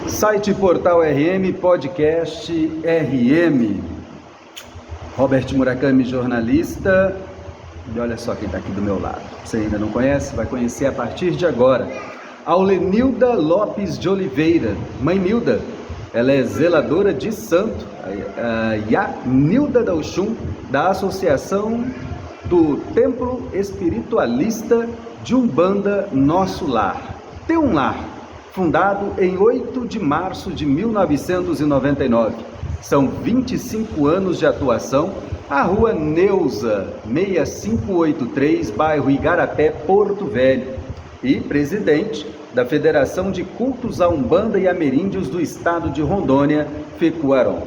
Site Portal RM, podcast RM. Robert Murakami, jornalista. E olha só quem está aqui do meu lado. Você ainda não conhece? Vai conhecer a partir de agora. Aulenilda Lopes de Oliveira. Mãe Nilda, ela é zeladora de santo. A Nilda da Oxum, da Associação do Templo Espiritualista de Umbanda Nosso Lar. Tem um lar, fundado em 8 de março de 1999. São 25 anos de atuação. A Rua Neuza, 6583, bairro Igarapé, Porto Velho. E presidente da Federação de Cultos à Umbanda e Ameríndios do Estado de Rondônia, FECUARON.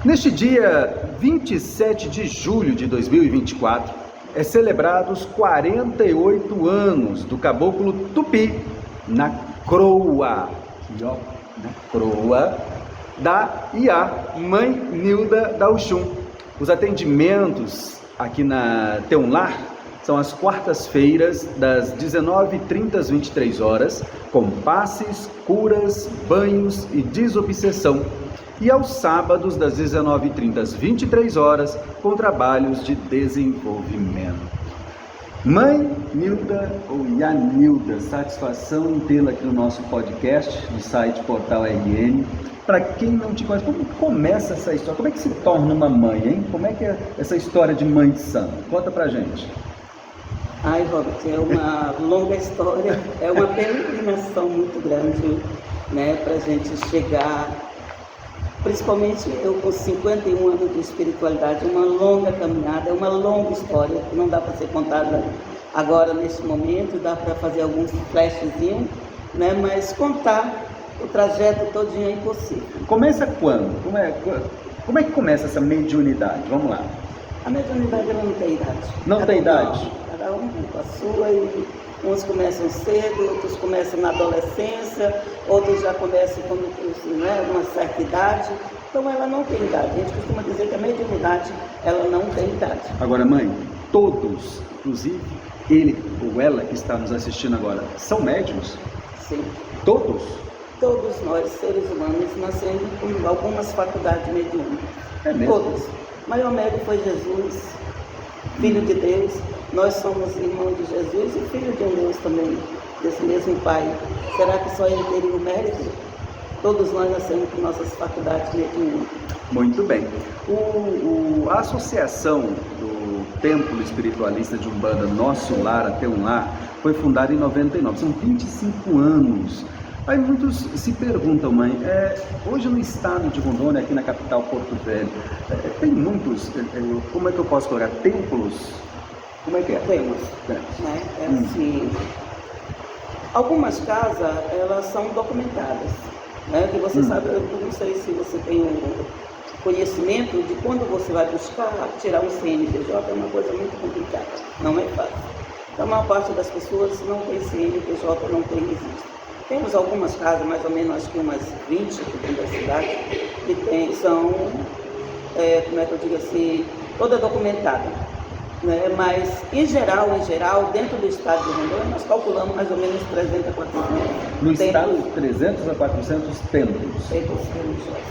Neste dia 27 de julho de 2024, é celebrado os 48 anos do Caboclo Tupi, na Croa, da IA, Mãe Nilda da Oxum. Os atendimentos aqui na Tem um Lar são às quartas-feiras, das 19h30 às 23 horas, com passes, curas, banhos e desobsessão. E aos sábados, das 19h30 às 23 horas, com trabalhos de desenvolvimento. Mãe Nilda ou Yanilda, satisfação em tê-la aqui no nosso podcast, no site Portal RN. Para quem não te conhece, como começa essa história? Como é que se torna uma mãe, hein? Como é que é essa história de mãe de santo? Conta pra gente. Ai, Robert, é uma longa história, é uma peregrinação muito grande, né, pra gente chegar, principalmente eu com 51 anos de espiritualidade, uma longa caminhada, é uma longa história, que não dá para ser contada agora nesse momento, dá para fazer alguns flashzinhos, né, mas contar o trajeto todinho é impossível. Começa quando? Como é que começa essa mediunidade? Vamos lá. A mediunidade ela não tem idade. Não tem idade? Cada um com a sua, e uns começam cedo, outros começam na adolescência, outros já começam quando uma certa idade. Então ela não tem idade. A gente costuma dizer que a mediunidade ela não tem idade. Agora, mãe, todos, inclusive ele ou ela que está nos assistindo agora, são médiuns? Sim. Todos? Todos nós, seres humanos, nascemos com algumas faculdades mediúnicas. É mesmo? Todos. O maior médium foi Jesus, Filho de Deus. Nós somos irmãos de Jesus e filho de um Deus também, desse mesmo Pai. Será que só ele teria o mérito? Todos nós nascemos com nossas faculdades mediúnicas. Muito bem. A Associação do Templo Espiritualista de Umbanda Nosso Lar, até um Lar, foi fundada em 99. São 25 anos. Aí muitos se perguntam, mãe, hoje no estado de Rondônia, aqui na capital Porto Velho, tem muitos, como é que eu posso colocar, templos? Como é que é? Temos, né? Assim, algumas casas, elas são documentadas, né? Que você sabe, eu não sei se você tem um conhecimento de quando você vai buscar tirar um CNPJ, é uma coisa muito complicada, não é fácil. Então, a maior parte das pessoas não tem CNPJ, não tem registro. Temos algumas casas, mais ou menos, acho que umas 20 aqui da cidade, que são, como é que eu digo assim, toda documentada. Né? Mas, em geral, dentro do estado de Rondônia, nós calculamos mais ou menos 300 a 400. No estado, 300 a 400 templos. Templos religiosos.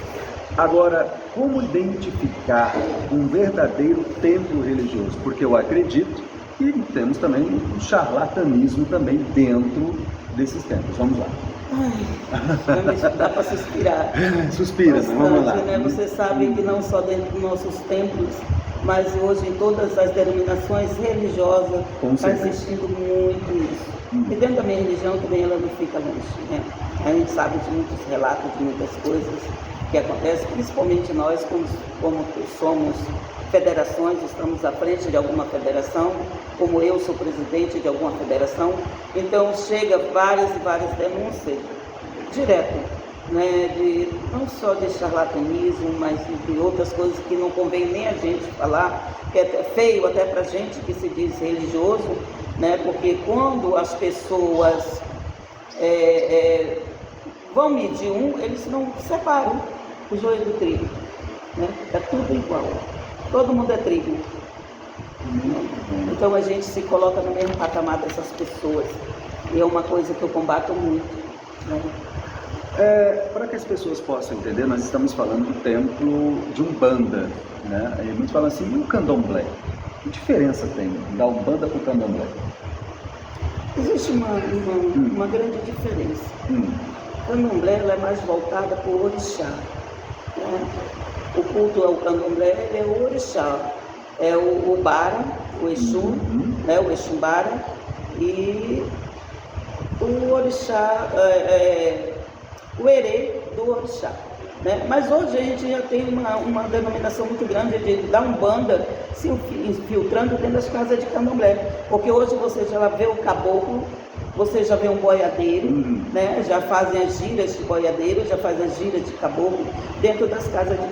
Agora, como identificar um verdadeiro templo religioso? Porque eu acredito que temos também um charlatanismo também dentro desses templos. Vamos lá. Ai, dá para suspirar. Suspira, bastante, vamos lá. Né? Você sabe que não só dentro dos nossos templos, mas hoje em todas as denominações religiosas está existindo muito isso. E dentro da minha religião também ela não fica longe, né? A gente sabe de muitos relatos, de muitas coisas que acontecem, principalmente nós, como somos federações, estamos à frente de alguma federação, como eu sou presidente de alguma federação, então chega várias e várias denúncias direto, né, não só de charlatanismo, mas de outras coisas que não convém nem a gente falar, que é feio até para a gente que se diz religioso, né, porque quando as pessoas vão medir eles não separam o joio do trigo, né, é tudo igual. Todo mundo é trigo. Então a gente se coloca no mesmo patamar dessas pessoas. E é uma coisa que eu combato muito, né? Para que as pessoas possam entender, nós estamos falando do templo de Umbanda, né? E muitos falam assim, e o Candomblé? Que diferença tem da Umbanda para o Candomblé? Existe uma grande diferença. O Candomblé ela é mais voltada para o orixá. Né? O culto ao Candomblé é o orixá. É o Bara, o Exu, né? O Exumbara, e o orixá, o Herê do orixá. Né? Mas hoje a gente já tem uma denominação muito grande da Umbanda se infiltrando dentro das casas de Candomblé. Porque hoje você já vê o caboclo, você já vê um boiadeiro, né? Já fazem as giras de boiadeiro, já fazem as giras de caboclo dentro das casas de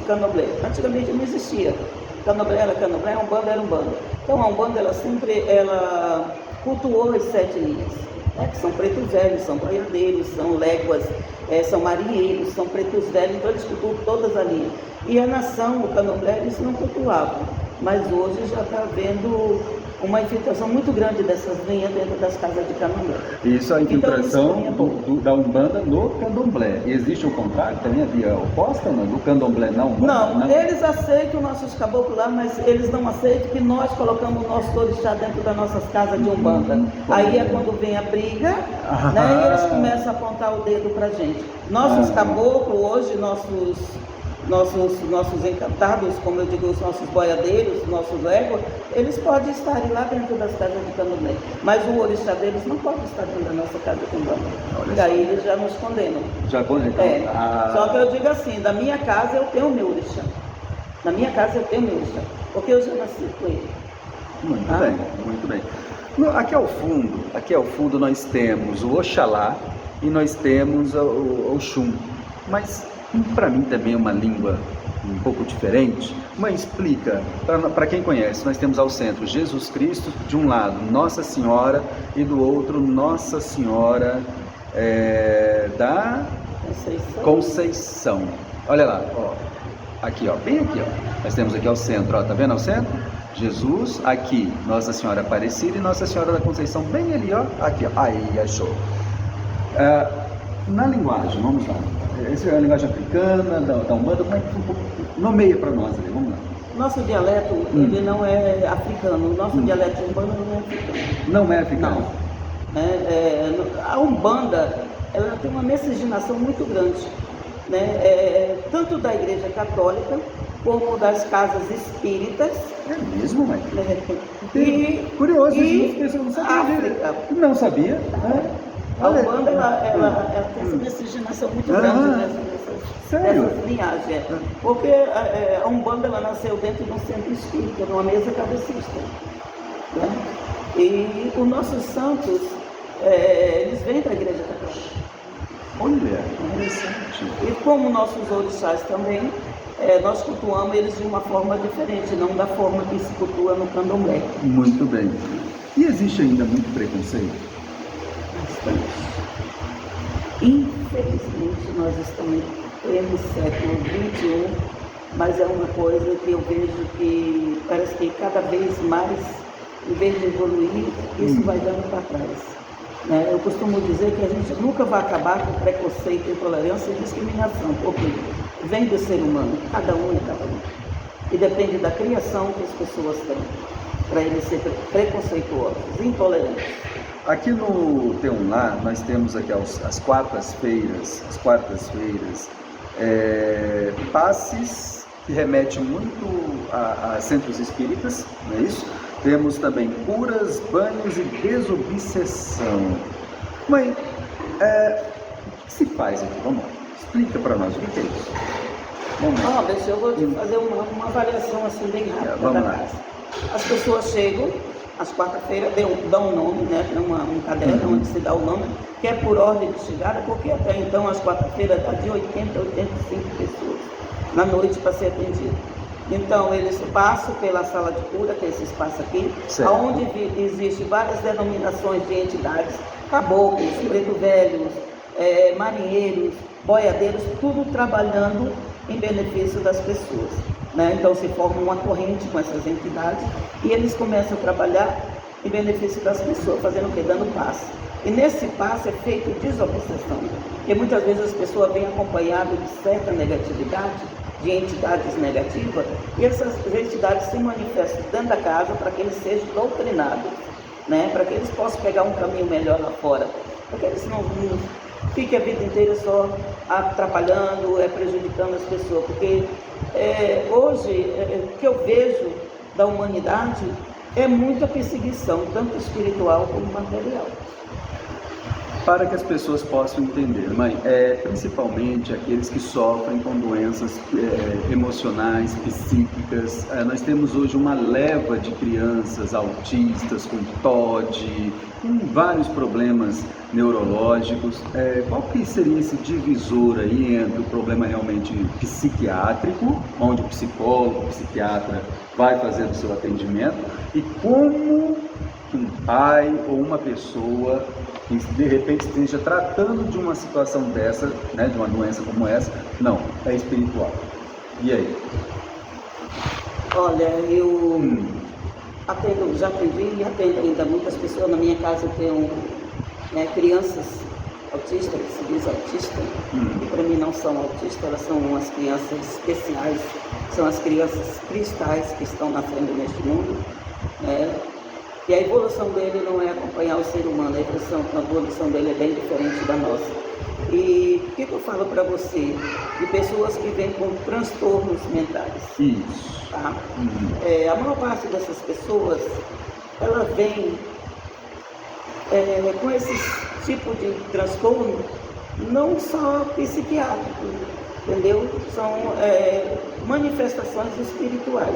Candomblé. Antigamente não existia. Candomblé era Candomblé, Umbanda era Umbanda. Então a Umbanda ela cultuou as 7 linhas, né? Que são pretos velhos, são boiadeiros, são léguas, são marinheiros, são pretos velhos, então eles cultuam todas as linhas. E a nação, o Candomblé, eles não cultuavam, mas hoje já está havendo uma infiltração muito grande dessas linhas dentro das casas de Candomblé. Isso é a infiltração da Umbanda no Candomblé. E existe o contrário, também a via oposta, não? Do Candomblé na Umbanda? Não, eles aceitam nossos caboclos lá, mas eles não aceitam que nós colocamos o nosso orixá dentro das nossas casas de Umbanda. Aí é quando vem a briga, né, e eles começam a apontar o dedo pra gente. Nossos caboclos, hoje, nossos encantados, como eu digo, os nossos boiadeiros, nossos léguas, eles podem estar lá dentro das casas de Candomblé, mas o orixá deles não pode estar dentro da nossa casa de Candomblé. E aí eles já nos condenam. Já condenam? Só que eu digo assim, da minha casa eu tenho o meu orixá. Na minha casa eu tenho o meu orixá, porque eu já nasci com ele. Muito bem, muito bem. Aqui ao fundo nós temos o Oxalá e nós temos o Oxum. Mas para mim também é uma língua um pouco diferente, mas explica, para quem conhece, nós temos ao centro Jesus Cristo, de um lado Nossa Senhora e do outro Nossa Senhora da Conceição. Olha lá, ó, aqui, ó, bem aqui, ó. Nós temos aqui ao centro, ó, tá vendo ao centro? Jesus, aqui Nossa Senhora Aparecida e Nossa Senhora da Conceição, bem ali, ó, aqui, ó, aí, achou. Na linguagem, vamos lá. Essa é a linguagem africana, da Umbanda, como é que nomeia para nós ali, vamos lá. Nosso dialeto, ele não é africano, o nosso dialeto de Umbanda não é africano. Não é africano? Não. A Umbanda, ela tem uma miscigenação muito grande, né? Tanto da Igreja Católica, como das casas espíritas. É mesmo, mãe? Curioso, isso eu não sabia. África. Não sabia? A Umbanda, ela tem essa miscigenação muito grande dessas linhagens. Porque a Umbanda, ela nasceu dentro de um centro espírita, numa mesa cabecista. Né? E os nossos santos, eles vêm da Igreja Católica. Olha, interessante. E como nossos orixás também, nós cultuamos eles de uma forma diferente, não da forma que se cultua no Candomblé. Muito bem. E existe ainda muito preconceito? Infelizmente nós estamos no século XXI, mas é uma coisa que eu vejo que parece que cada vez mais, em vez de evoluir, isso vai dando para trás. Né? Eu costumo dizer que a gente nunca vai acabar com preconceito, intolerância e discriminação, porque vem do ser humano, cada um é cada um. E depende da criação que as pessoas têm, para eles serem preconceituosos, intolerantes. Aqui no T1 nós temos aqui as quartas-feiras, passes que remete muito a centros espíritas, não é isso? Temos também curas, banhos e desobsessão. Mãe, o que se faz aqui? Vamos lá, explica para nós o que é isso. Vamos lá. Eu vou te fazer uma avaliação assim bem rápida. Vamos lá. As pessoas chegam, às quarta-feiras, dão um nome, né? Tem um caderno onde se dá o nome, que é por ordem de chegada, porque até então, às quarta-feiras, dá de 80 a 85 pessoas na noite para ser atendido. Então, eles passam pela sala de cura, que é esse espaço aqui, onde existem várias denominações de entidades, caboclos, preto velhos, marinheiros, boiadeiros, tudo trabalhando em benefício das pessoas. Né? Então se forma uma corrente com essas entidades e eles começam a trabalhar em benefício das pessoas, fazendo o quê? Dando passe. E nesse passe é feito desobsessão. Porque muitas vezes as pessoas vêm acompanhadas de certa negatividade, de entidades negativas, e essas entidades se manifestam dentro da casa para que eles sejam doutrinados, né? Para que eles possam pegar um caminho melhor lá fora, para que eles não fiquem a vida inteira só atrapalhando, prejudicando as pessoas, porque hoje o que eu vejo da humanidade é muita perseguição, tanto espiritual como material. Para que as pessoas possam entender, mãe, principalmente aqueles que sofrem com doenças emocionais, psíquicas. Nós temos hoje uma leva de crianças autistas, com TOD, com vários problemas neurológicos. Qual que seria esse divisor aí entre o problema realmente psiquiátrico, onde o psicólogo, o psiquiatra vai fazer o seu atendimento, e como um pai ou uma pessoa que de repente esteja tratando de uma situação dessa, né, de uma doença como essa, não, é espiritual. E aí? Olha, eu já atendi e atendo ainda muitas pessoas. Na minha casa eu tenho crianças autistas, que se diz autista, e para mim não são autistas, elas são umas crianças especiais, são as crianças cristais que estão nascendo neste mundo, né? E a evolução dele não é acompanhar o ser humano, a evolução dele é bem diferente da nossa. E o que eu falo para você? De pessoas que vêm com transtornos mentais. Isso. Tá? A maior parte dessas pessoas, ela vem com esse tipo de transtorno, não só psiquiátrico, entendeu? São manifestações espirituais.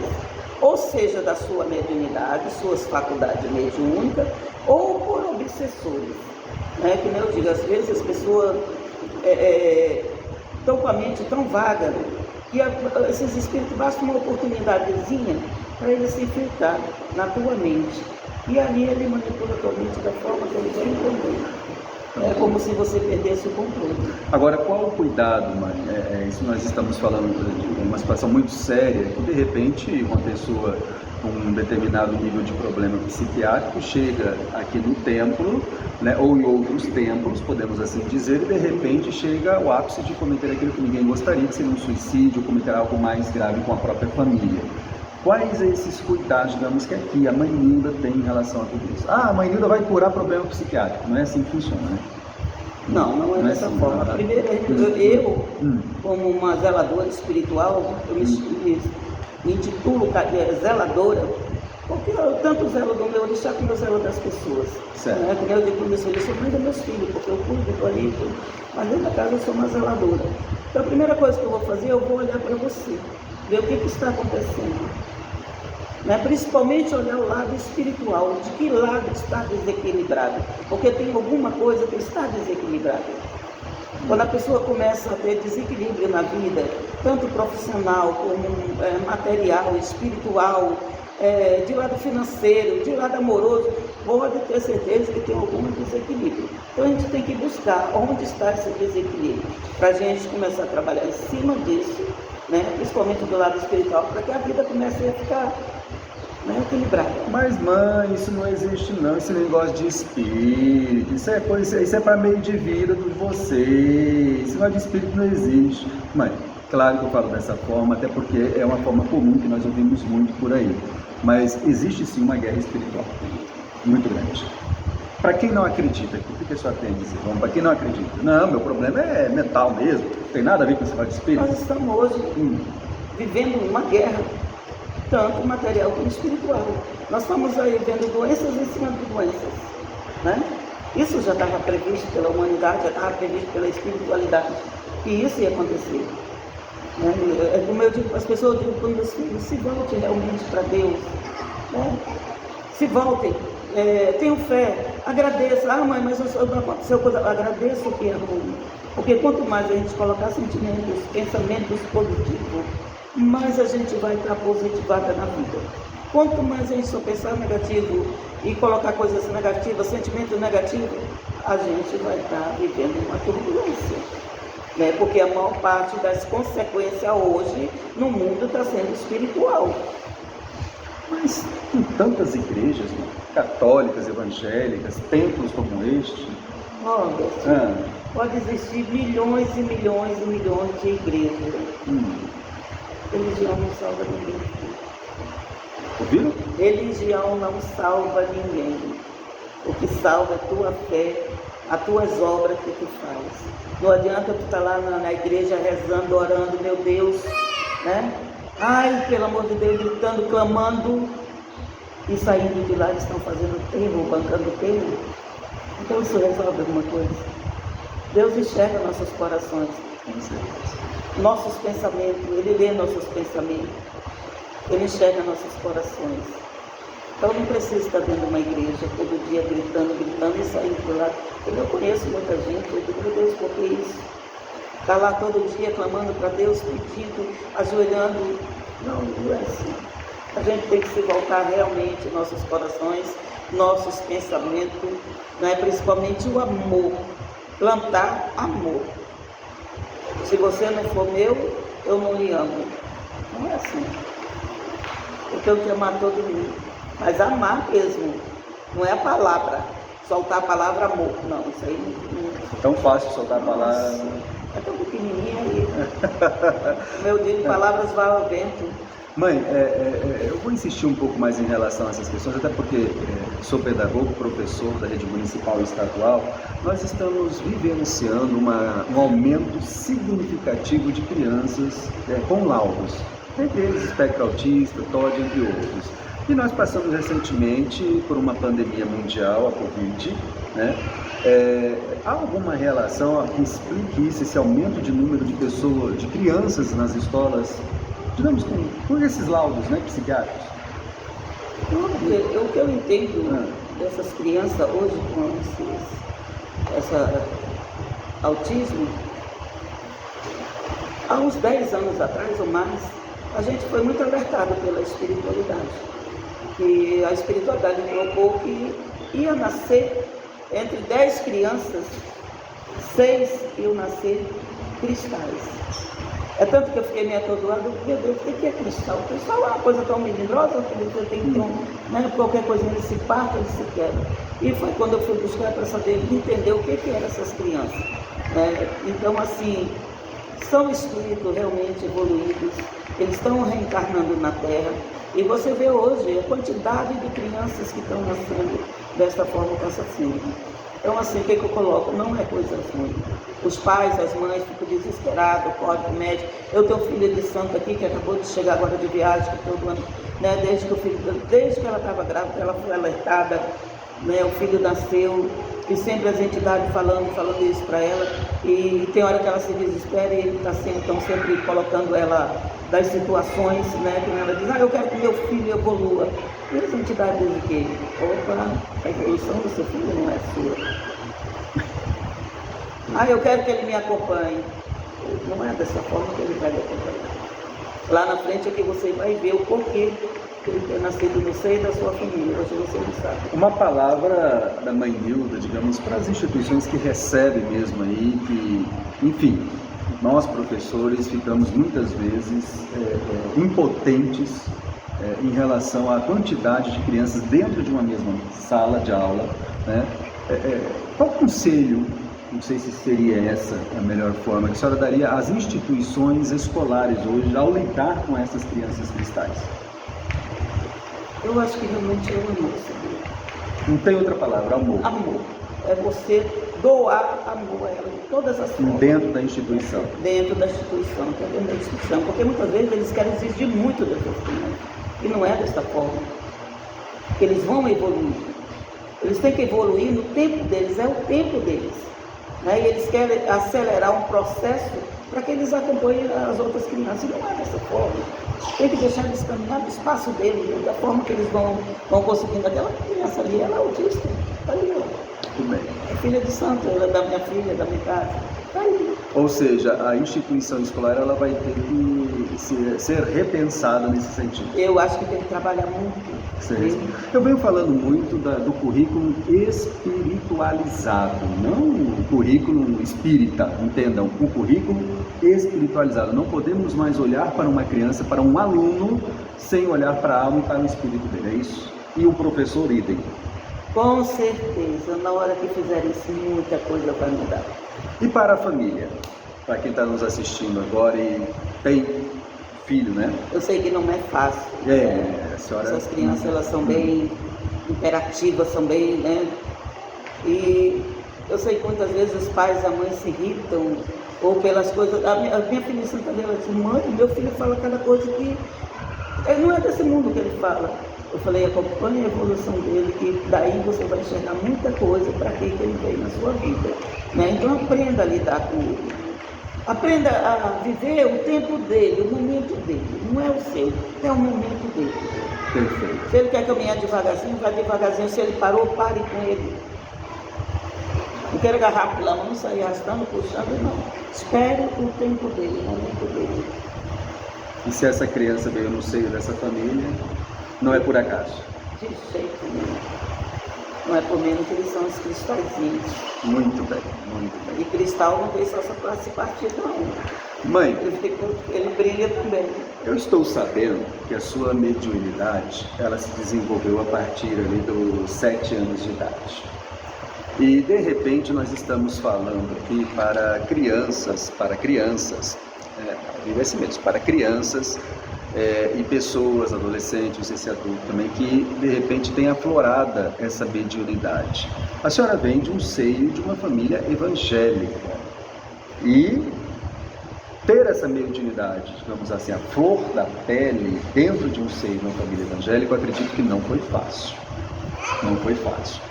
Ou seja, da sua mediunidade, suas faculdades mediúnicas, ou por obsessores. Né? Que nem eu digo, às vezes as pessoas estão com a mente tão vaga, que esses espíritos basta uma oportunidadezinha para ele se infiltrar na tua mente. E ali ele manipula a tua mente da forma que ele vai entender. É como se você perdesse o controle. Agora, qual o cuidado, mãe? Isso nós estamos falando de uma situação muito séria, que de repente uma pessoa com um determinado nível de problema psiquiátrico chega aqui no templo, né, ou em outros templos, podemos assim dizer, e de repente chega ao ápice de cometer aquilo que ninguém gostaria, que seria um suicídio, ou cometer algo mais grave com a própria família. Quais esses cuidados, digamos, que aqui a Mãe Nilda tem em relação a tudo isso? A Mãe Nilda vai curar problema psiquiátrico, não é assim que funciona, né? Não é dessa assim, forma. Tá? Primeiro, eu como uma zeladora espiritual, eu me intitulo zeladora, porque eu tanto zelo do meu orixá como eu zelo das pessoas. Certo. Como eu digo para meus filhos, eu cuido dos meus filhos, porque eu cuido, estou ali, mas dentro da casa eu sou uma zeladora. Então a primeira coisa que eu vou fazer, eu vou olhar para você, ver o que está acontecendo. Né? Principalmente olhar o lado espiritual, de que lado está desequilibrado, porque tem alguma coisa que está desequilibrada. Quando a pessoa começa a ter desequilíbrio na vida, tanto profissional como material, espiritual, de lado financeiro, de lado amoroso, pode ter certeza que tem algum desequilíbrio. Então a gente tem que buscar onde está esse desequilíbrio, para a gente começar a trabalhar em cima disso, né? Principalmente do lado espiritual, para que a vida comece a ficar equilibrada. Mas mãe, isso não existe não, esse negócio de espírito, isso é para meio de vida de vocês, esse negócio de espírito não existe. Mãe, claro que eu falo dessa forma, até porque é uma forma comum que nós ouvimos muito por aí, mas existe sim uma guerra espiritual, muito grande. Para quem não acredita, o que a senhora tem a dizer? Para quem não acredita, não, meu problema é mental mesmo, não tem nada a ver com esse negócio de espírito. Nós estamos hoje vivendo uma guerra, tanto material como espiritual. Nós estamos aí vendo doenças em cima de doenças, né? Isso já estava previsto pela humanidade, já estava previsto pela espiritualidade, que isso ia acontecer. Né? Como eu digo, as pessoas dizem para os meus filhos, se voltem realmente para Deus, né? Se voltem, tenham fé, agradeça. Mãe, mas não aconteceu coisa, agradeça o que é ruim, porque quanto mais a gente colocar sentimentos, pensamentos positivos, mais a gente vai estar positivada na vida. Quanto mais a gente só pensar negativo e colocar coisas negativas, sentimentos negativos, a gente vai estar vivendo uma turbulência. Né? Porque a maior parte das consequências hoje no mundo está sendo espiritual. Mas com tantas igrejas, católicas, evangélicas, templos como este, Robert, pode existir milhões e milhões e milhões de igrejas. Religião não salva ninguém. Ouviram? Religião não salva ninguém. O que salva é a tua fé, as tuas obras que tu faz. Não adianta tu estar lá na igreja rezando, orando, meu Deus, né? Ai, pelo amor de Deus, gritando, clamando, e saindo de lá eles estão fazendo terror, bancando terror. Então isso resolve alguma coisa? Deus enxerga nossos corações, nossos pensamentos, Ele lê nossos pensamentos, Ele enxerga nossos corações. Então não precisa estar dentro de uma igreja todo dia gritando e saindo de lá. Eu conheço muita gente, eu digo, meu Deus, por que isso? Está lá todo dia clamando para Deus, pedindo, ajoelhando. Não é assim. A gente tem que se voltar realmente nossos corações, nossos pensamentos, né? Principalmente o amor. Plantar amor. Se você não for meu, eu não lhe amo. Não é assim. Eu tenho que amar todo mundo. Mas amar mesmo. Não é a palavra. Soltar a palavra amor. Não, isso aí não. Tão fácil soltar a palavra. É tão pequenininha aí. Meu Deus, palavras vai ao vento. Mãe, eu vou insistir um pouco mais em relação a essas questões, até porque sou pedagogo, professor da rede municipal e estadual. Nós estamos vivenciando um aumento significativo de crianças com laudos, entre eles espectro autista, TOD, entre outros. E nós passamos recentemente por uma pandemia mundial, a Covid, né? Há alguma relação que explique isso, esse aumento de número de pessoas, de crianças nas escolas, digamos, com esses laudos, né, psiquiátricos? O que eu entendo dessas crianças hoje com esse autismo, há uns 10 anos atrás ou mais, a gente foi muito alertado pela espiritualidade. Que a espiritualidade colocou que ia nascer entre 10 crianças, 6 iam nascer cristais. É tanto que eu fiquei meio atordoado, meu Deus, o que é cristal? Cristal é uma coisa tão melindrosa que você tem que ter né? Qualquer coisa ele se parte, ele se quebra. E foi quando eu fui buscar para saber, entender o que eram essas crianças. Então, assim, são espíritos realmente evoluídos, eles estão reencarnando na Terra. E você vê hoje a quantidade de crianças que estão nascendo desta forma com assassino. Então, assim, o que eu coloco? Não é coisa ruim. Os pais, as mães ficam desesperados, correm para o médico. Eu tenho filha de santo aqui que acabou de chegar agora de viagem, que todo ano, né? Desde que ela estava grávida, ela foi alertada, né? O filho nasceu, e sempre as entidades falando isso para ela. E tem hora que ela se desespera e ele está sempre colocando ela das situações, né? Que ela diz, eu quero que meu filho evolua. E as entidades dizem que, opa, a evolução do seu filho não é sua. Eu quero que ele me acompanhe. Não é dessa forma que ele vai lhe acompanhar. Lá na frente é que você vai ver o porquê que ele ter nascido no seio da sua família. Hoje você não sabe. Uma palavra da mãe Nilda, digamos, para as instituições que recebem mesmo aí, que, enfim, nós professores ficamos muitas vezes impotentes em relação à quantidade de crianças dentro de uma mesma sala de aula, né? Qual conselho, não sei se seria essa a melhor forma, que a senhora daria às instituições escolares hoje ao lidar com essas crianças cristais? Eu acho que realmente é o amor, sabia? Não tem outra palavra, amor. Amor. É você doar amor a ela de todas as formas. Dentro da instituição. Dentro da instituição, que é dentro da instituição. Porque muitas vezes eles querem exigir muito dessas crianças. E não é desta forma. Eles vão evoluir. Eles têm que evoluir no tempo deles, é o tempo deles. Né? E eles querem acelerar um processo para que eles acompanhem as outras crianças. E não é dessa forma. Tem que deixar eles caminhar no espaço deles, da forma que eles vão conseguindo. Aquela criança ali, ela é autista. Está ali, ó. Muito bem. É filha de santo, ela é da minha filha, da minha casa. Está aí. Ou seja, a instituição escolar ela vai ter que ser repensada nesse sentido. Eu acho que tem que trabalhar muito. Eu venho falando muito do currículo espiritualizado, não o currículo espírita, entendam, o currículo espiritualizado. Não podemos mais olhar para uma criança, para um aluno, sem olhar para a alma e para o espírito dele, é isso? E o professor idem. Com certeza, na hora que fizer isso, muita coisa vai mudar. E para a família? Para quem está nos assistindo agora e tem filho, né? Eu sei que não é fácil. A senhora... Essas crianças, elas são bem imperativas, são bem, né? E eu sei que muitas vezes os pais e a mãe se irritam, ou pelas coisas... A minha filha Santa ela disse, mãe, meu filho fala cada coisa que... não é desse mundo que ele fala. Eu falei, acompanhe a evolução dele, que daí você vai enxergar muita coisa para que ele veio na sua vida. Né? Então aprenda a lidar com ele. Aprenda a viver o tempo dele, o momento dele. Não é o seu, é o momento dele. Perfeito. Se ele quer caminhar devagarzinho, vai devagarzinho. Se ele parou, pare com ele. Não quero agarrar pela mão, sair arrastando, puxando, não. Espere o tempo dele, o momento dele. E se essa criança veio no seio dessa família, não é por acaso? De jeito nenhum. Não é por menos que eles são os cristalzinhos. Muito bem, muito bem. E cristal não veio só para se partir, não. Mãe, ele brilha também. Eu estou sabendo que a sua mediunidade, ela se desenvolveu a partir ali dos 7 anos de idade. E de repente nós estamos falando aqui para crianças, digo assim mesmo, para crianças e pessoas, adolescentes, não sei se adulto também, que de repente tem aflorada essa mediunidade. A senhora vem de um seio de uma família evangélica e ter essa mediunidade, digamos assim, a flor da pele dentro de um seio de uma família evangélica, eu acredito que não foi fácil. Não foi fácil.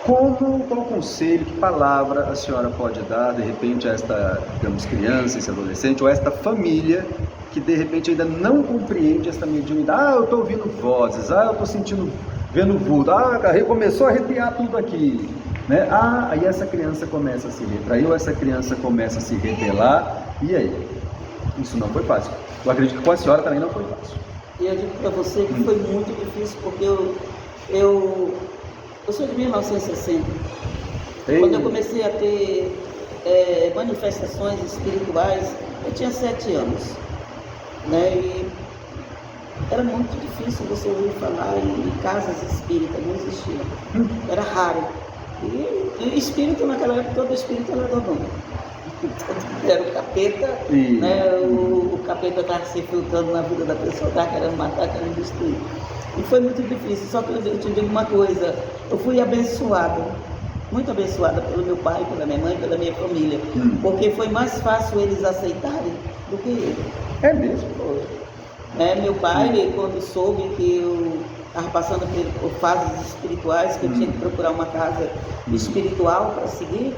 Qual conselho, que palavra a senhora pode dar, de repente, a esta, digamos, criança, esse adolescente, ou a esta família que, de repente, ainda não compreende essa mediunidade? Eu estou ouvindo vozes, eu estou vendo vulto, começou a arrepiar tudo aqui, né? Aí essa criança começa a se retrair, ou essa criança começa a se rebelar, e aí? Isso não foi fácil. Eu acredito que com a senhora também não foi fácil. E eu digo para você que foi muito difícil, porque eu sou de 1960. Quando eu comecei a ter manifestações espirituais, eu tinha 7 anos. Né? E era muito difícil você ouvir falar em casas espíritas, não existia. Era raro. E espírito, naquela época, todo espírito era dono. Era o capeta, né? O capeta estava se filtrando na vida da pessoa, estava querendo matar, querendo destruir. E foi muito difícil, só que eu te digo uma coisa, eu fui abençoada, muito abençoada pelo meu pai, pela minha mãe, pela minha família, porque foi mais fácil eles aceitarem do que eu. É mesmo? Meu pai, quando soube que eu estava passando por fases espirituais, que eu tinha que procurar uma casa espiritual para seguir,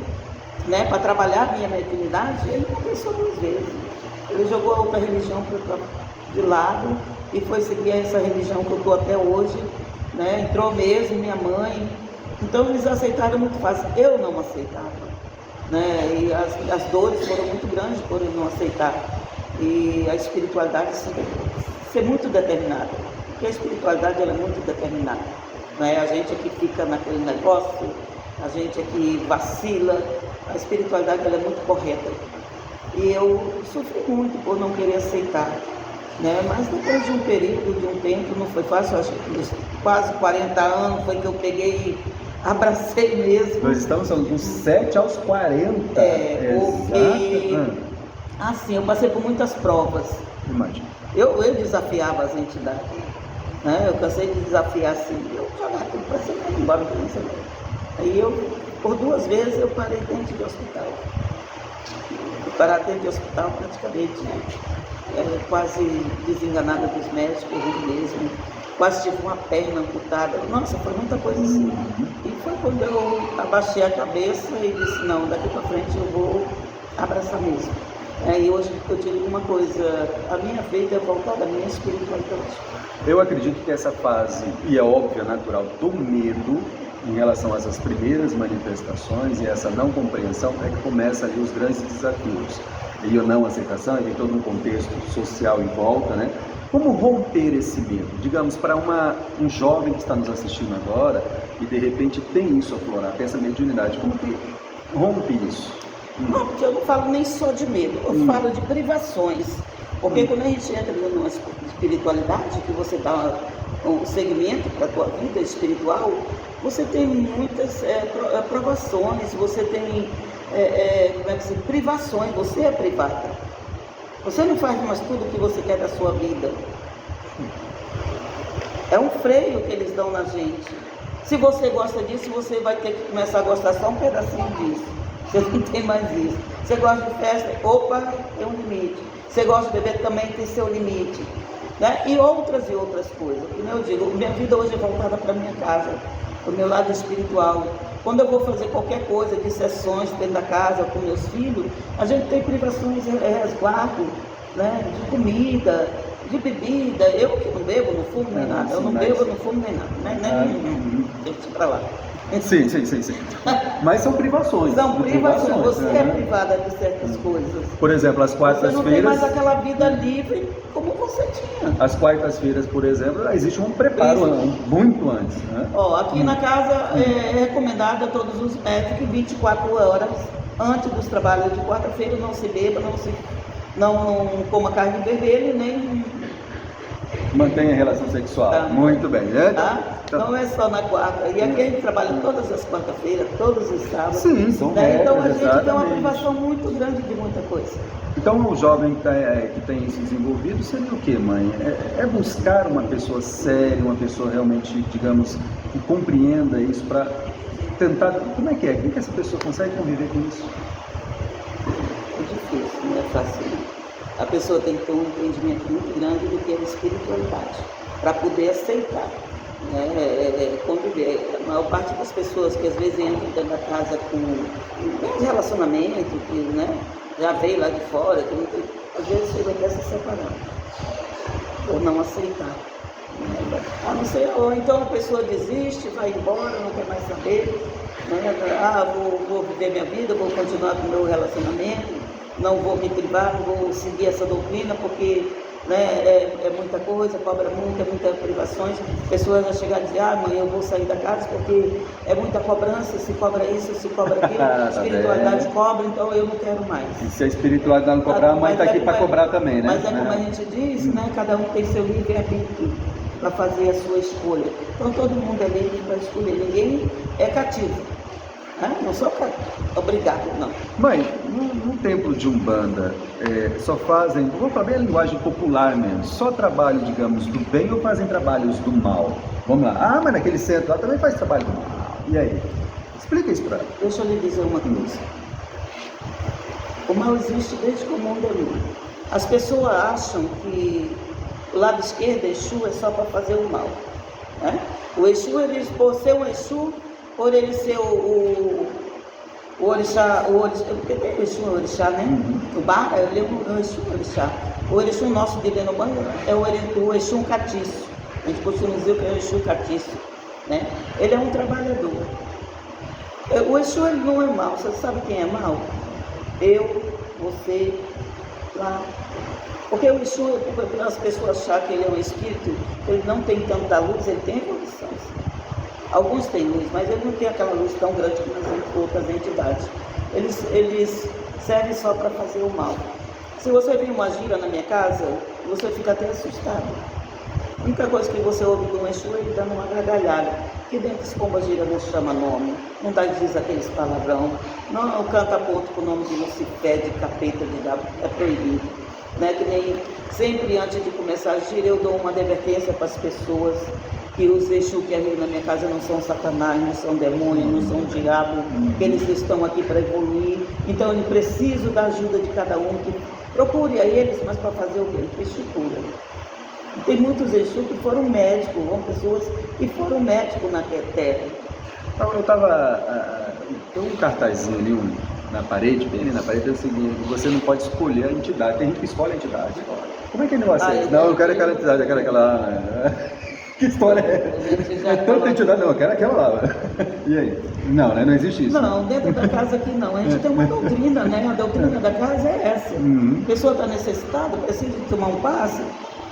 né, para trabalhar a minha mediunidade, ele não pensou 2 vezes. Ele jogou a outra religião de lado e foi seguir essa religião que eu estou até hoje, né? Entrou mesmo minha mãe. Então eles aceitaram muito fácil, eu não aceitava, né? E as dores foram muito grandes por eu não aceitar. E a espiritualidade ser muito determinada, porque a espiritualidade ela é muito determinada, né? A gente aqui fica naquele negócio, a gente aqui vacila, a espiritualidade ela é muito correta. E eu sofri muito por não querer aceitar, né? Mas depois de um período, de um tempo, não foi fácil, acho que uns quase 40 anos foi que eu peguei e abracei mesmo. Nós estamos falando dos 7 aos 40. Porque assim, eu passei por muitas provas. Imagina. Eu desafiava as entidades, né? Eu cansei de desafiar assim, eu jogava tudo para cima e ia embora, não queria saber. Aí por 2 vezes eu parei dentro de hospital. Parar dentro de hospital praticamente, quase desenganada dos médicos, eu mesmo, quase tive uma perna amputada. Nossa, foi muita coisa assim. E foi quando eu abaixei a cabeça e disse, não, daqui para frente eu vou abraçar mesmo. E hoje eu te digo uma coisa, a minha vida é voltada à minha espiritualidade. Eu acredito que essa fase, e é óbvio, é natural, do medo em relação a essas primeiras manifestações e essa não compreensão, é que começa ali os grandes desafios. E a não aceitação, e tem todo um contexto social em volta, né? Como romper esse medo? Digamos, para um jovem que está nos assistindo agora e de repente tem isso aflorar, tem essa mediunidade, como que rompe isso? Não, porque eu não falo nem só de medo, eu falo de privações. Porque quando a gente entra numa espiritualidade, que você dá um segmento para a tua vida espiritual, você tem muitas provações, você tem privações, você é privada. Você não faz mais tudo o que você quer da sua vida. É um freio que eles dão na gente. Se você gosta disso, você vai ter que começar a gostar só um pedacinho disso. Você não tem mais isso. Você gosta de festa, opa, tem um limite. Você gosta de beber, também tem seu limite. Né? E outras coisas. Como eu digo, minha vida hoje é voltada para a minha casa, para o meu lado espiritual. Quando eu vou fazer qualquer coisa de sessões dentro da casa com meus filhos, a gente tem privações, resguardo, né? De comida, de bebida. Eu que não bebo, não fumo nem nada. Eu não bebo, não fumo nem nada. Deixa pra lá. Sim. Mas são privações. São privações. Você é privada de certas coisas. Por exemplo, as quartas-feiras... Você não tem mais aquela vida livre como você tinha. As quartas-feiras, por exemplo, existe um preparo muito antes. Né? Aqui na casa é recomendado a todos os médicos 24 horas antes dos trabalhos de quarta-feira não se beba, não coma carne vermelha, nem... Mantenha relação sexual. Tá. Muito bem, né? Tá? Não é só na quarta. E aqui a gente trabalha todas as quarta-feiras, todos os sábados. Sim, são né? Então a regras, gente tem uma exatamente. privação muito grande de muita coisa. Então o jovem que tem se desenvolvido seria o quê, mãe? É buscar uma pessoa séria, uma pessoa realmente, digamos, que compreenda isso para tentar... Como é que é? Como é que essa pessoa consegue conviver com isso? É difícil, não é fácil. A pessoa tem que ter um entendimento muito grande do que é a espiritualidade, para poder aceitar, né? Conviver. A maior parte das pessoas que às vezes entram dentro da casa com um relacionamento, que né, já veio lá de fora, que às vezes chega até se separar, ou não aceitar. Não sei, ou então a pessoa desiste, vai embora, não quer mais saber, né? Vou viver minha vida, vou continuar com o meu relacionamento. Não vou me privar, não vou seguir essa doutrina, porque né, é muita coisa, cobra muito, é muitas privações. Pessoas vão chegar a dizer, mãe, eu vou sair da casa porque é muita cobrança, se cobra isso, se cobra aquilo, a espiritualidade cobra, então eu não quero mais. E se a espiritualidade não cobrar, a mãe está aqui para cobrar também, né? Mas como a gente diz, né, cada um tem seu livre-arbítrio para fazer a sua escolha. Então todo mundo é livre para escolher, ninguém é cativo. Não sou obrigado, não. Mãe, no templo de Umbanda, só fazem, vou falar bem a linguagem popular mesmo, só trabalho, digamos, do bem ou fazem trabalhos do mal? Vamos lá. Mas naquele centro lá também faz trabalho do mal. E aí? Explica isso para ela. Deixa eu lhe dizer uma coisa. O mal existe desde que o mundo é mundo. As pessoas acham que o lado esquerdo, Exu, é só para fazer o mal. Né? O Exu, por ser um Exu, por ele ser o orixá, porque tem o Exu, o orixá, né? O Bar, ele é o Exu, o orixá. O Exu nosso de Lenomã é o Exu catiço. A gente costuma dizer que é o Exu catiço, né? Ele é um trabalhador. O Exu, ele não é mau. Você sabe quem é mau? Eu, você, lá. Porque o Exu, as pessoas acham que ele é um espírito, ele não tem tanta luz, ele tem evolução. Alguns têm luz, mas ele não tem aquela luz tão grande como as outras entidades. Eles servem só para fazer o mal. Se você vir uma gira na minha casa, você fica até assustado. A única coisa que você ouve do Exu é ele dando uma gargalhada. Que dentro desse pomba-gira não chama nome, não diz aqueles palavrão, não canta ponto com o nome de Lucifer, de capeta, de diabo, é proibido. Né? Que nem sempre antes de começar a gira eu dou uma advertência para as pessoas que os Exu que vêm na minha casa não são satanás, não são demônios, não são diabo, que eles estão aqui para evoluir. Então eu preciso da ajuda de cada um, que procure a eles, mas para fazer o quê? Estrutura. Tem muitos Exu que foram médicos, pessoas que foram médicos na terra. Eu estava... tem um cartazinho ali na parede, bem ali na parede, é o seguinte: você não pode escolher a entidade, tem gente que escolhe a entidade. Como é que é negócio é esse? Não, eu quero aquela entidade, eu quero aquela... Que história é essa? É tanta entidade, não, eu quero aquela lá. E aí? Não, né? Não existe isso. Não, dentro da casa aqui não. A gente tem uma doutrina, né? A doutrina da casa é essa. A pessoa está necessitada, precisa de tomar um passe,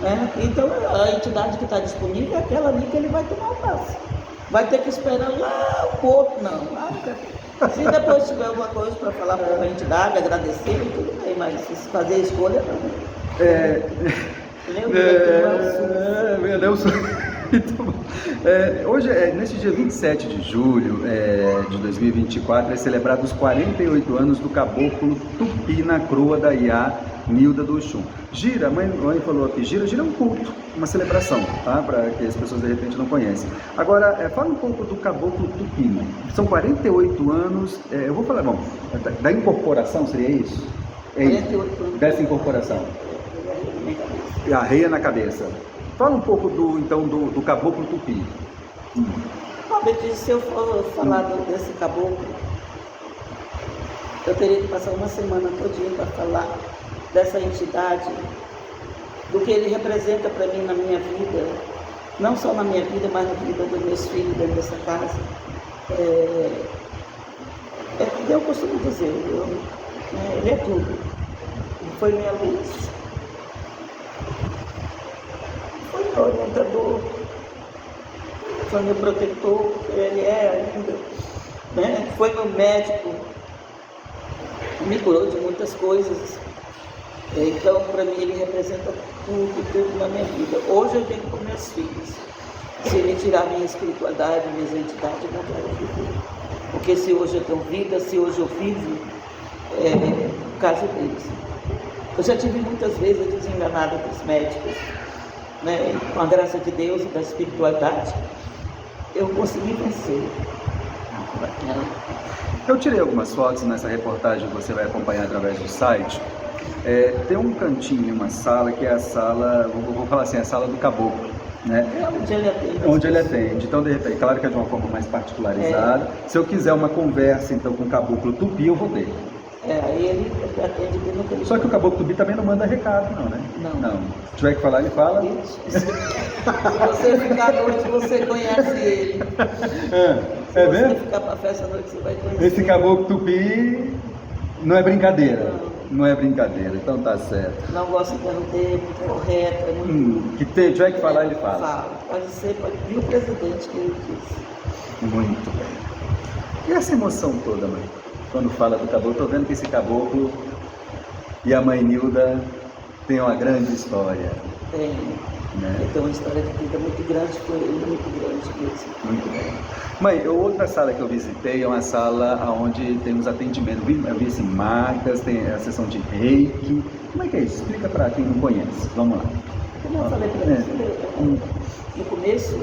né? Então a entidade que está disponível é aquela ali que ele vai tomar um passe. Vai ter que esperar lá o outro, não. Se depois tiver alguma coisa para falar para a entidade, agradecer, tudo bem, mas se fazer a escolha, não. Meu Deus. Então, hoje, nesse dia 27 de julho de 2024, é celebrado os 48 anos do caboclo Tupi na Croa da Iá, Nilda do Oxum. Gira, a mãe falou aqui, gira é um culto, uma celebração, tá? Para que as pessoas de repente não conhecem. Agora, fala um pouco do caboclo Tupi, né? São 48 anos, eu vou falar, bom, da incorporação, seria isso? 48 anos. Dessa incorporação. E a reia na cabeça. Fala um pouco do caboclo Tupi. Robert, se eu for falar desse caboclo, eu teria que passar uma semana todinha para falar dessa entidade, do que ele representa para mim na minha vida, não só na minha vida, mas na vida dos meus filhos dentro dessa casa. Eu costumo dizer, ele é tudo. Ele foi minha luz, foi meu orientador, foi meu protetor, ele é ainda, né? Foi meu médico, me curou de muitas coisas. Então, para mim, ele representa tudo na minha vida. Hoje eu digo para meus filhos, se ele tirar minha espiritualidade, minhas entidades, eu não quero viver. Porque se hoje eu tenho vida, se hoje eu vivo, o caso deles. Eu já tive muitas vezes desenganada dos médicos, né? Com a graça de Deus e da espiritualidade, eu consegui vencer. Eu tirei algumas fotos nessa reportagem que você vai acompanhar através do site. Tem um cantinho, uma sala, que é a sala, vou falar assim, a sala do caboclo, né? Onde ele atende. Onde ele atende. Então, de repente, claro que é de uma forma mais particularizada. Se eu quiser uma conversa, então, com o caboclo Tupi, eu vou ter. Aí ele atende bem no telefone. Só que o caboclo Tupi também não manda recado, não, né? Não. Se tiver que falar, ele fala. Se você ficar à noite, você conhece ele. É mesmo? Se você ficar para festa à noite, você vai conhecer. Esse caboclo Tupi não é brincadeira. Não é brincadeira, então tá certo. Não gosto de interromper, é muito correto, é muito... Que tiver que falar, ele fala. Fala. Pode ser, e o presidente que ele disse. Muito bem. E essa emoção toda, mãe? Quando fala do caboclo, estou vendo que esse caboclo e a mãe Nilda tem uma grande história. Tem. Né? Ele tem uma história de vida muito grande, foi muito grande mesmo. Muito bem. Mãe, outra sala que eu visitei é uma sala onde tem os atendimentos. Eu vi assim, marcas, tem a sessão de reiki. Como é que é isso? Explica para quem não conhece. Vamos lá. Como eu falei para você, no começo,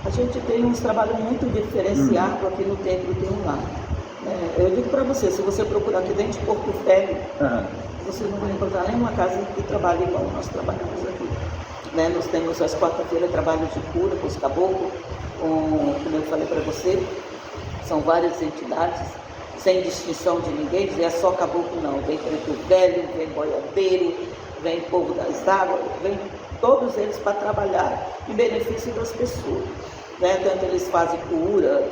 a gente tem uns trabalhos muito diferenciados aqui no templo de um lar. Eu digo para você, se você procurar aqui dentro de Porto Velho, você não vai encontrar nenhuma casa que trabalhe igual nós trabalhamos aqui. Nós temos às quarta-feiras trabalho de cura com os caboclos, como eu falei para você, são várias entidades, sem distinção de ninguém, dizer é só caboclo não, vem preto velho, vem boiadeiro, vem povo das águas, vem todos eles para trabalhar em benefício das pessoas. Tanto eles fazem cura,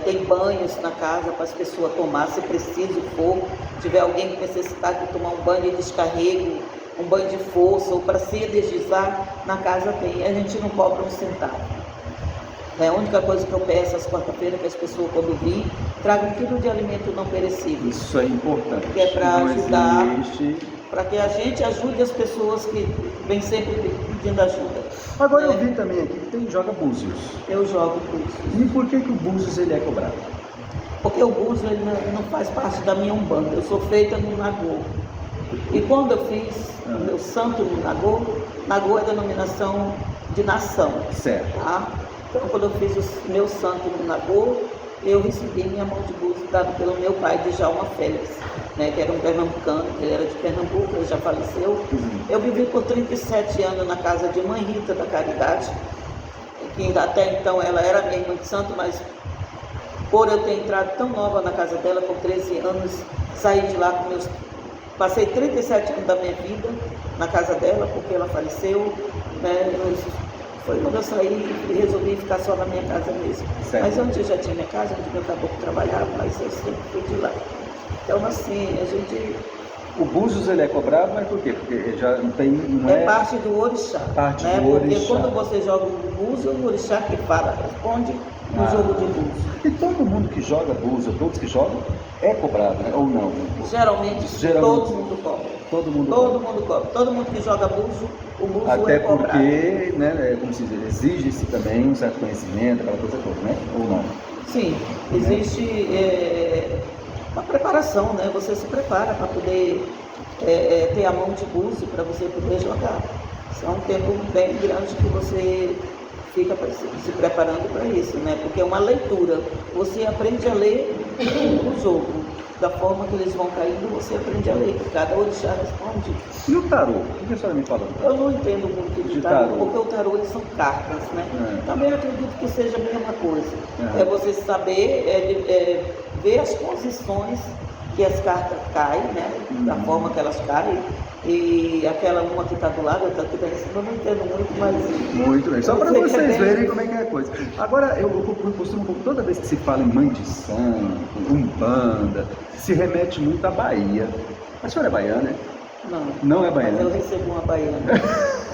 tem banhos na casa para as pessoas tomar, se preciso for, tiver alguém com necessidade de tomar um banho de descarrego, um banho de força ou para se energizar, na casa tem, a gente não cobra um centavo. A única coisa que eu peço às quarta-feiras que as pessoas, quando vir, tragam um quilo de alimento não perecível. Isso é importante. Que é para ajudar, para que a gente ajude as pessoas que vêm sempre pedindo ajuda. Agora eu vi também aqui que joga búzios. Eu jogo búzios. E por que o búzios ele é cobrado? Porque o búzio ele não faz parte da minha umbanda. Eu sou feita no Nagô. E quando eu fiz o meu santo no Nagô, Nagô é denominação de nação. Certo. Tá? Então, quando eu fiz o meu santo no Nagô, eu recebi minha mão de búzio dada pelo meu pai, Djalma Félix, que era um pernambucano, que ele era de Pernambuco, ele já faleceu. Eu vivi por 37 anos na casa de Mãe Rita da Caridade, que até então ela era minha irmã de santo, mas por eu ter entrado tão nova na casa dela, com 13 anos, saí de lá com meus... Passei 37 anos da minha vida na casa dela, porque ela faleceu, Foi quando eu saí e resolvi ficar só na minha casa mesmo. Certo. Mas antes eu já tinha minha casa, onde meu caboclo trabalhava, mas eu sempre fui de lá. Então, assim, a gente... O búzios ele é cobrado, mas por quê? Porque já não tem... É parte do orixá. Parte do orixá. Porque quando você joga o búzio, o orixá que fala, responde no jogo de búzio. E todo mundo que joga búzio, todos que jogam, é cobrado, né? Ou não? Geralmente todo mundo cobra. Todo mundo cobra. Todo mundo que joga buzo, o buzo até é cobrado. porque, né, como se diz, exige-se também um certo conhecimento, aquela coisa toda, né? Ou não? Sim, existe uma preparação, né? Você se prepara para poder ter a mão de buzo para você poder jogar. Isso é um tempo bem grande que você fica se preparando para isso, né? Porque é uma leitura. Você aprende a ler o jogo. Da forma que eles vão caindo, você aprende a ler, que cada orixá responde. E o tarô? O que a senhora me falou? Eu não entendo muito de tarô, porque o tarô eles são cartas, né? Também acredito que seja a mesma coisa. É você saber ver as posições que as cartas caem, né? Da forma que elas caem. E aquela uma que está do lado, outra que está em cima, eu não entendo muito, mas... Muito bem, só para vocês verem como é que é a coisa. Agora, eu costumo, toda vez que se fala em mãe de santo, umbanda, se remete muito à Bahia. A senhora é baiana, né? Não. Não é baiana? Mas eu recebo uma baiana.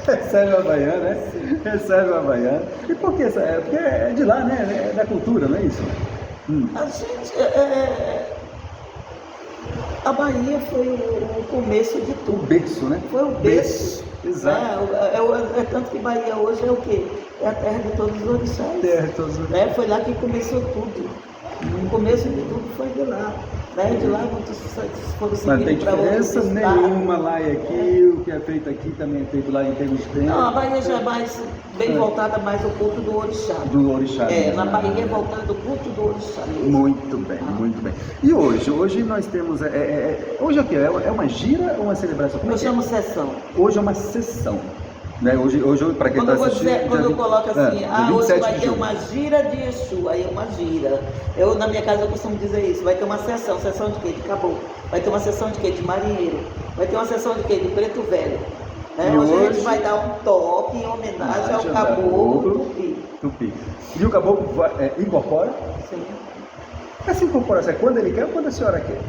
Recebe uma baiana, né? Sim. Recebe uma baiana. E por que essa? Porque é de lá, né? É da cultura, não é isso? A gente... A Bahia foi o começo de tudo. O berço, né? Foi o berço. Exato. É tanto que Bahia hoje é o quê? É a terra de todos os orixás. Terra de todos os orixás. Foi lá que começou tudo. O começo de tudo foi de lá. De lá muitos foram seguindo para outros estados. Não tem diferença nenhuma lá e aqui, o que é feito aqui também é feito lá em termos de tempo. Não, a Bahia já é mais bem voltada mais ao culto do orixá. Do orixá. Na Bahia é voltado ao culto do orixá mesmo. Muito bem, muito bem. E hoje? Hoje nós temos... hoje é o quê? É uma gira ou uma celebração? Eu chamo sessão. Hoje é uma sessão. Né? Hoje para quem está assistindo... Quando eu coloco assim, hoje vai ter julho. uma gira de Exu, aí é uma gira. Na minha casa eu costumo dizer isso, vai ter uma sessão de quê? De caboclo. Vai ter uma sessão de quê? De marinheiro. Vai ter uma sessão de quê? De preto velho. Hoje a gente vai dar um toque em homenagem ao caboclo Tupi. E o caboclo incorpora? Sim. Essa incorporação é quando ele quer ou quando a senhora quer?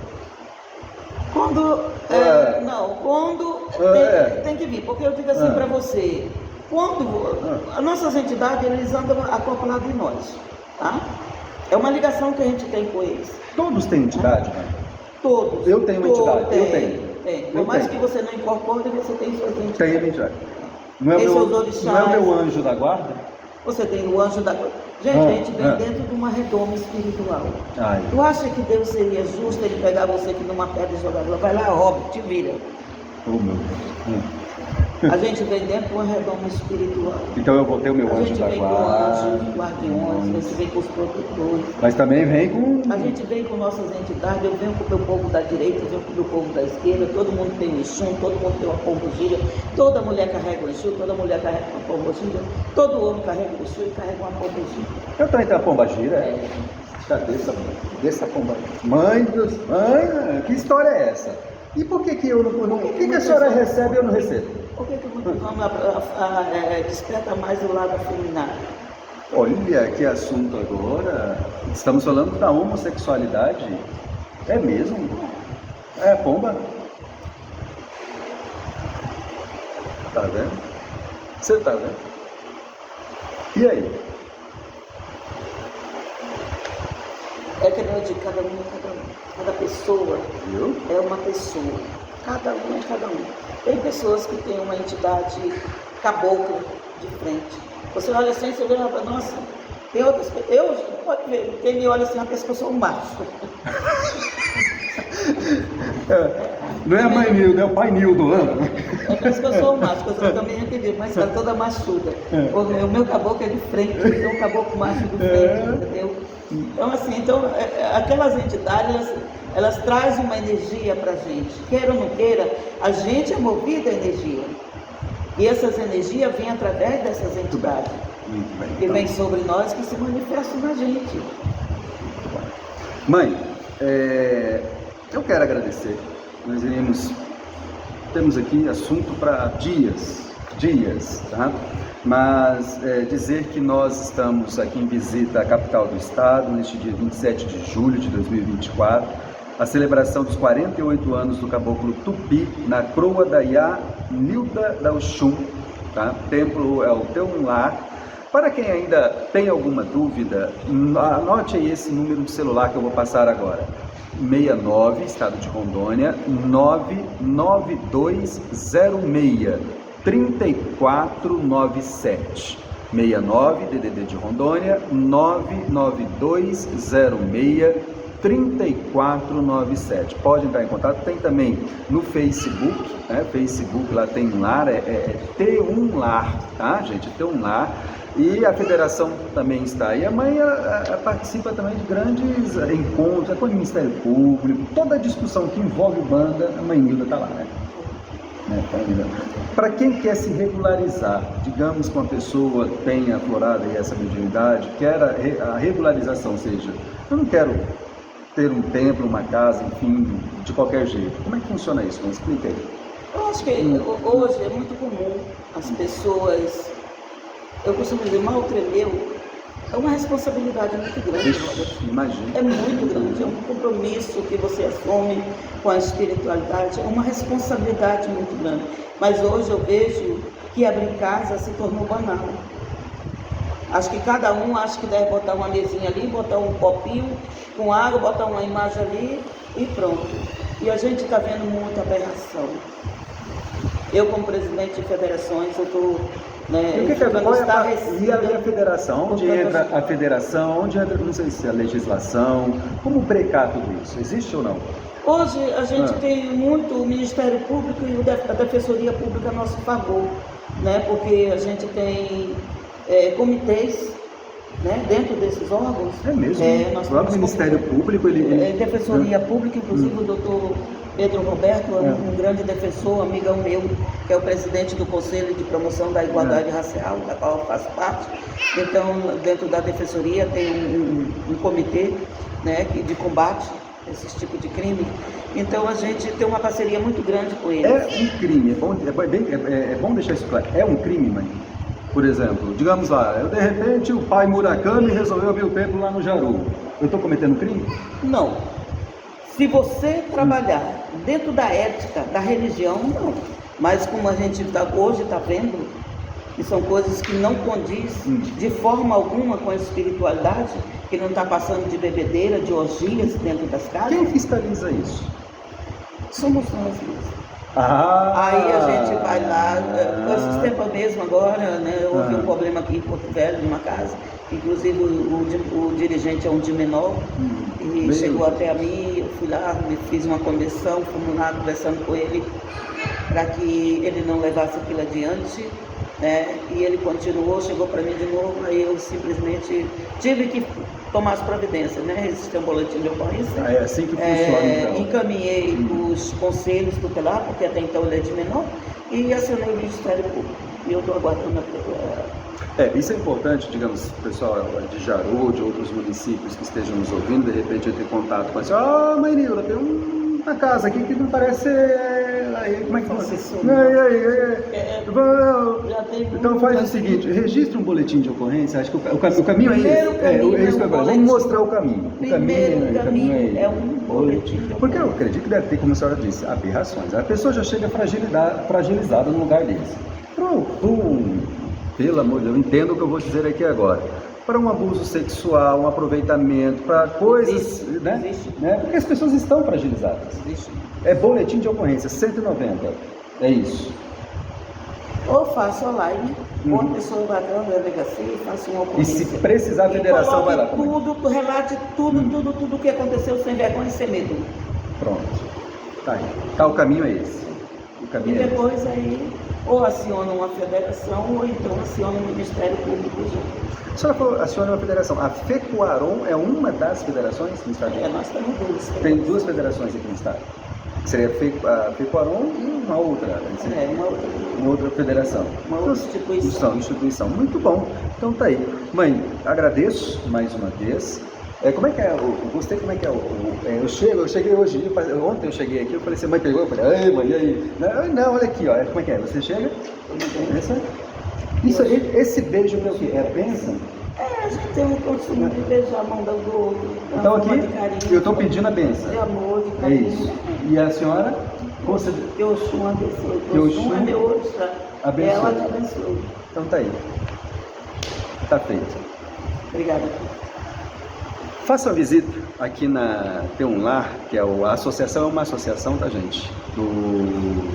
Tem que vir, porque eu digo assim para você, as nossas entidades, eles andam acoplados em nós, tá? É uma ligação que a gente tem com eles. Todos têm entidade, né? Todos. Eu tenho uma entidade, eu tenho. Por mais que você não incorpore, você tem suas entidades. Tem a entidade. Não é o meu anjo da guarda? Você tem o anjo da guarda. Gente, a gente vem dentro de uma redoma espiritual. Tu acha que Deus seria justo ele pegar você aqui numa pedra e jogar? Vai lá, Rob, te vira. Oh, meu Deus. A gente vem dentro de uma redoma espiritual. Então eu vou ter o meu anjo da guarda. A gente vem com anjos, guardiões, a gente vem com os protetores. Mas também vem com... A gente vem com nossas entidades, eu venho com o meu povo da direita, eu venho com o meu povo da esquerda, todo mundo tem um Exu, todo mundo tem uma pombogira, toda mulher carrega um Exu, toda mulher carrega uma pombogira, todo homem carrega um Exu e carrega uma pombogira. Eu também tenho a pombagira? Cadê essa pombagira? Mãe, que história é essa? E por que eu não... Por que a senhora recebe e eu não recebo? Por que muitos homens desperta mais o lado afeminado? Olha que assunto agora. Estamos falando da homossexualidade. É mesmo? É pomba? Tá vendo? Você tá vendo? E aí? É que não de cada um, cada pessoa. Viu? É uma pessoa. Cada um é cada um. Tem pessoas que têm uma entidade cabocla de frente. Você olha assim, você vê, nossa, tem outras. Pode ver, quem me olha assim, pensa que eu sou um macho. Não é a mãe Nildo, é o pai Nildo. Eu penso que eu sou um macho, que eu também acredito, mas está toda machuda. O meu caboclo é de frente, então o caboclo macho de frente, entendeu? Então, assim, aquelas entidades, elas trazem uma energia para a gente. Queira ou não queira, a gente é movido a energia. E essas energias vêm através dessas entidades. Muito bem. Que vêm sobre nós, que se manifestam na gente. Mãe, eu quero agradecer. Nós temos aqui assunto para dias, tá? Mas dizer que nós estamos aqui em visita à capital do estado, neste dia 27 de julho de 2024, a celebração dos 48 anos do Caboclo Tupi, na Croa da Iá Nilda da Oxum, tá? Templo é o teu lar. Para quem ainda tem alguma dúvida, anote aí esse número de celular que eu vou passar agora. 69, estado de Rondônia, 99206 3497. 69, DDD de Rondônia, 99206 3497. Pode entrar em contato. Tem também no Facebook, né? Facebook lá tem um lar, T1 Lar, tá, gente? T1 Lar. E a federação também está aí. A mãe participa também de grandes encontros, com o Ministério Público, toda a discussão que envolve banda, a mãe Nilda está lá, né? Para quem quer se regularizar, digamos que uma pessoa tenha aflorado aí essa mediunidade, quer a regularização, seja, eu não quero ter um templo, uma casa, enfim, de qualquer jeito. Como é que funciona isso? Me explica aí. Eu acho que hoje é muito comum as pessoas, eu costumo dizer, mal tremeu, é uma responsabilidade muito grande. Imagina. É muito grande, é um compromisso que você assume com a espiritualidade, é uma responsabilidade muito grande. Mas hoje eu vejo que abrir casa se tornou banal. Acho que cada um acha que deve botar uma mesinha ali, botar um copinho com água, botar uma imagem ali e pronto. E a gente está vendo muita aberração. Eu, como presidente de federações, eu estou... E o que e a federação? Onde entra a federação? Onde entra, não sei se a legislação? Como brecar tudo isso? Existe ou não? Hoje a gente tem muito o Ministério Público e a Defensoria Pública a nosso favor, né? Porque a gente tem comitês, né, dentro desses órgãos. É mesmo? O próprio Ministério Público, Defensoria Pública, inclusive o doutor Pedro Roberto é um grande defensor, amigão meu, que é o presidente do Conselho de Promoção da Igualdade Racial, da qual eu faço parte. Então, dentro da Defensoria tem um comitê, né, de combate a esse tipo de crime. Então, a gente tem uma parceria muito grande com eles. É um crime, é bom deixar isso claro. É um crime, mãe? Por exemplo, digamos lá, de repente o pai Murakami resolveu abrir o templo lá no Jaru. Eu estou cometendo crime? Não. Se você trabalhar dentro da ética, da religião, não. Mas como a gente hoje está vendo, que são coisas que não condiz de forma alguma com a espiritualidade, que não está passando de bebedeira, de orgias dentro das casas. Quem fiscaliza isso? Somos nós mesmos. Aí a gente vai lá, esses tempos mesmo agora, né, houve um problema aqui em Porto Velho, numa casa, inclusive o dirigente é um de menor, e chegou até a mim, eu fui lá, fiz uma convenção, fomos lá conversando com ele, para que ele não levasse aquilo adiante, né, e ele continuou, chegou para mim de novo, aí eu simplesmente tive que tomar as providências, né? Existe um boletim de ocorrência. É assim que funciona, então. Encaminhei os conselhos tutelares, porque até então ele é de menor, e acionei o Ministério Público. E eu estou aguardando isso é importante, digamos, pessoal de Jaru, de outros municípios que estejam nos ouvindo, de repente eu ter contato com a senhora, mãe Nilda, tem uma casa aqui que não parece aí, como é que funciona? Então faz o seguinte, registre um boletim de ocorrência, acho que o caminho é esse. Vamos mostrar o caminho. O caminho é um boletim. Porque eu acredito que deve ter, como a senhora disse, aberrações. A pessoa já chega fragilizada no lugar desse. Pelo amor de Deus, eu entendo o que eu vou dizer aqui agora. Para um abuso sexual, um aproveitamento, para coisas, né? Porque as pessoas estão fragilizadas. É boletim de ocorrência, 190, é isso. Ou faço online, ou a pessoa vai até a delegacia e faço uma ocorrência. E se precisar, a federação vai lá. Relate tudo o que aconteceu sem vergonha e sem medo. Pronto, tá aí. Tá, o caminho é esse. E depois aí, ou aciona uma federação, ou então aciona o Ministério Público. A senhora falou, aciona uma federação. A FECOARON é uma das federações no estado? Nós temos duas. Tem duas federações aqui no estado. Seria a FECOARON e uma outra. Uma outra federação. Uma outra instituição. Muito bom. Então tá aí. Mãe, agradeço mais uma vez. Como é que é? Eu gostei como é que é. Eu cheguei hoje, ontem eu cheguei aqui, eu falei assim, mãe pegou, eu falei, ai mãe, e aí? Não, olha aqui, ó, como é que é? Você chega, isso aí, esse beijo é o quê? É a bênção? A gente tem um costume de beijar a mão do outro. Então aqui, eu estou pedindo a bênção. De amor, de carinho. É isso. E a senhora? Que Oxum abençoe. Que Oxum é meu orixá. Ela te abençoe. Então tá aí. Tá feito. Obrigada. Faça uma visita aqui na Tem um Lar, que é a associação, é uma associação, tá, gente? Do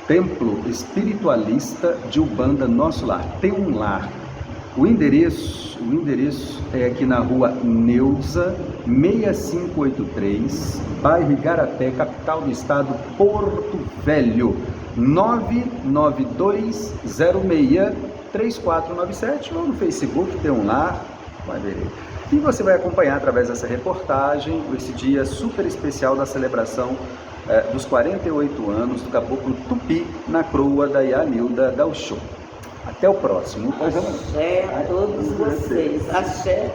Templo Espiritualista de Umbanda Nosso Lar. Tem um Lar. O endereço é aqui na rua Neuza, 6583, bairro Igarapé, capital do estado, Porto Velho, 992063497, ou no Facebook Tem um Lar, vai ver. E você vai acompanhar através dessa reportagem esse dia super especial da celebração dos 48 anos do Caboclo Tupi na Croa da Yanilda Dalchô. Até o próximo. Axé a todos vocês. Axé.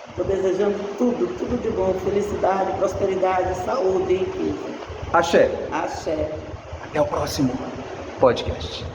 Estou desejando tudo de bom, felicidade, prosperidade, saúde e riqueza. Axé. Axé. Até o próximo podcast.